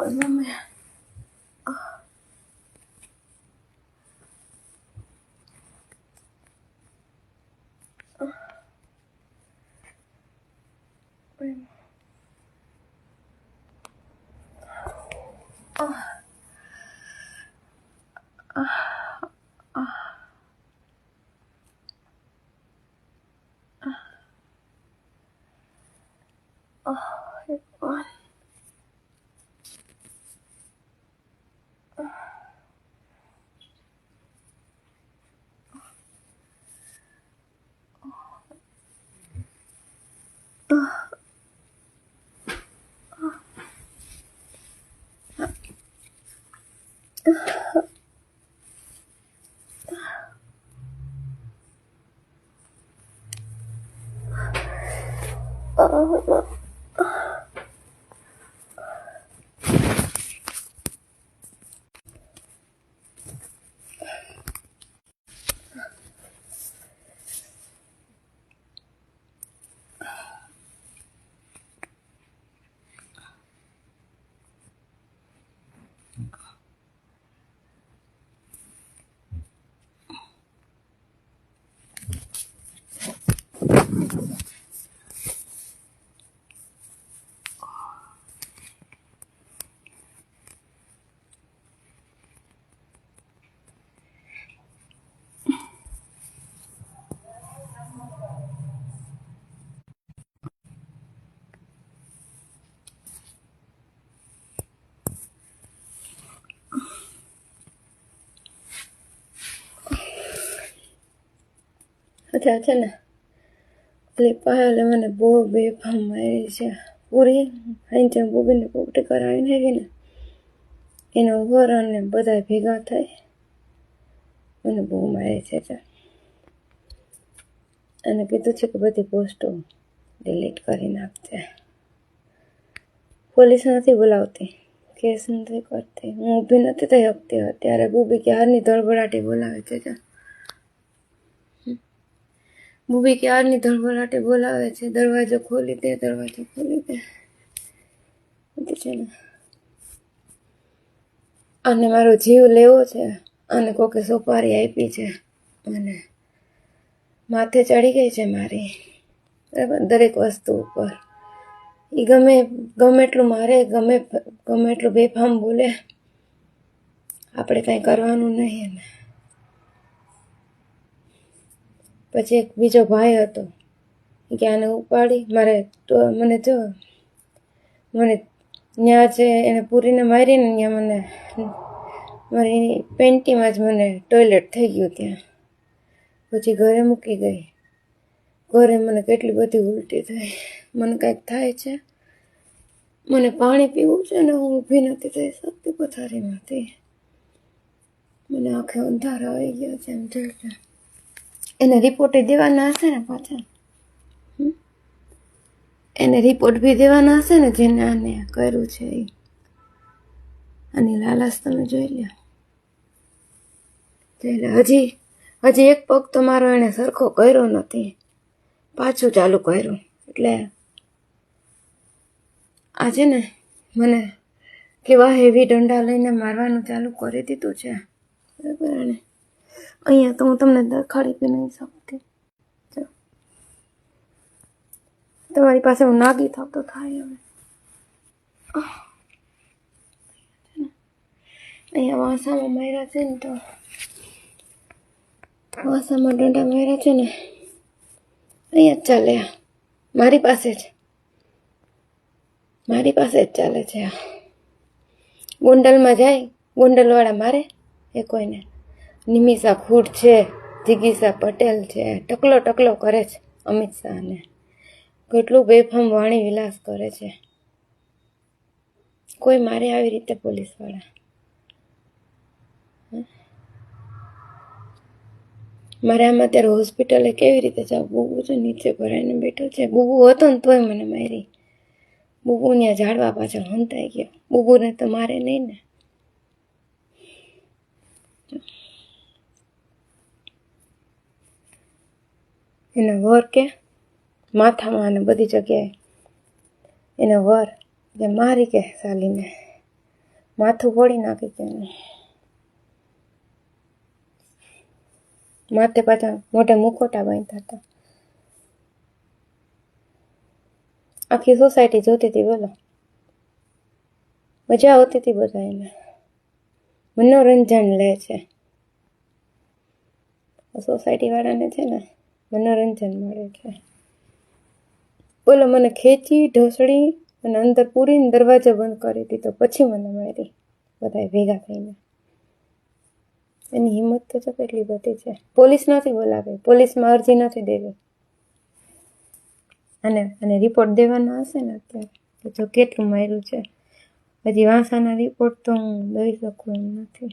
Ôi mami. अच्छा ना એટલે પાયલે મને બહુ બેફામ મારી છે પૂરી હાઈ બોબીને પોપટી કરાવીને ગઈ ને એનો વર અને બધા ભેગા થઈ મને બહુ મારી છે અને કીધું છે કે બધી પોસ્ટો ડિલીટ કરી નાખજે. પોલીસ નથી બોલાવતી, કેસ નથી કરતી, હું ઊભી નથી થઈ શકતી. અત્યારે બુબી ક્યારની ધડબડાટી બોલાવે છે. બુબી ક્યારની ધડબડાટી બોલાવે છે, દરવાજો ખોલી દે, દરવાજો ખોલી દે છે ને. અને મારો જીવ લેવો છે અને કોકે સોપારી આપી છે અને માથે ચડી ગઈ છે મારી, બરાબર, દરેક વસ્તુ ઉપર. એ ગમે એટલું મારે, ગમે એટલું બેફામ બોલે, આપણે કાંઈ કરવાનું નહીં ને. પછી એક બીજો ભાઈ હતો કે આને ઉપાડી મને ત્યાં છે એને પૂરીને મારીને ત્યાં મને મારી પેન્ટીમાં જ મને ટોયલેટ થઈ ગયું ત્યાં. પછી ઘરે મૂકી ગઈ. ઘરે મને કેટલી બધી ઉલટી થઈ, મને કાંઈક થાય છે, મને પાણી પીવું છે ને હું ઊભી નથી થઈ શકતી પથારીમાંથી. મને આંખે અંધારા આવી ગયા છે એમ જોઈ. એને રિપોર્ટ દેવાના હશે ને પાછા, એને રિપોર્ટ બી દેવાના હશે ને જેને આને કર્યું છે એ. આની લાલાશ તમે જોઈ લો. હજી એક પગ તો મારો એને સરખો કર્યો નથી, પાછું ચાલુ કર્યું. એટલે આજે ને મને કેવા હેવી દંડા લઈને મારવાનું ચાલુ કરી દીધું છે, બરાબર ને. અહીંયા તો હું તમને દેખાડી બી નહીં શકતી. તમારી પાસે હું નાગી થાવ તો થાય. હવે અહીંયા વાસામાં માર્યા છે ને, તો વાસામાં દંડા માર્યા છે ને અહીંયા જ ચાલે. મારી પાસે જ ચાલે છે. ગોંડલમાં જાય, ગોંડલવાળા મારે એ કોઈને. નિમિષા ખૂટ છે, જિગીસા પટેલ છે, ટકલો કરે છે અમિત શાહને. કેટલું બેફામ વાણી વિલાસ કરે છે. કોઈ મારે આવી રીતે પોલીસવાળા. મારે આમાં અત્યારે હોસ્પિટલે કેવી રીતે જાવ? બુબુ છે નીચે ભરાઈને બેઠો છે. બુબુ હતો ને તોય મને મારી. બુબુ ત્યાં ઝાડવા પાછળ હંતાઈ ગયો. બુબુને તો મારે નહીં ને. એના વર કે માથામાં અને બધી જગ્યાએ એના વર જે મારી કે સાલીને માથું ફોડી નાખી તેને. માથે પાછા મોઢે મુખોટા બાંધ્યા હતા. આખી સોસાયટી જોતી હતી. બોલો, મજા આવતી હતી. બધા એને મનોરંજન લે છે. સોસાયટી વાળાને છે ને મનોરંજન મળે છે. બોલો, મને ખેંચી ઢસડી અને અંદર પૂરીને દરવાજો બંધ કરી દીધો, પછી મને મારી બધા ભેગા થઈને. એની હિંમત તો જો કેટલી બધી છે. પોલીસ નથી બોલાવી, પોલીસમાં અરજી નથી દેવી. અને રિપોર્ટ દેવાના હશે ને અત્યારે તો જો કેટલું માર્યું છે. હજી વાંસાના રિપોર્ટ તો હું દઈ શકું એમ નથી.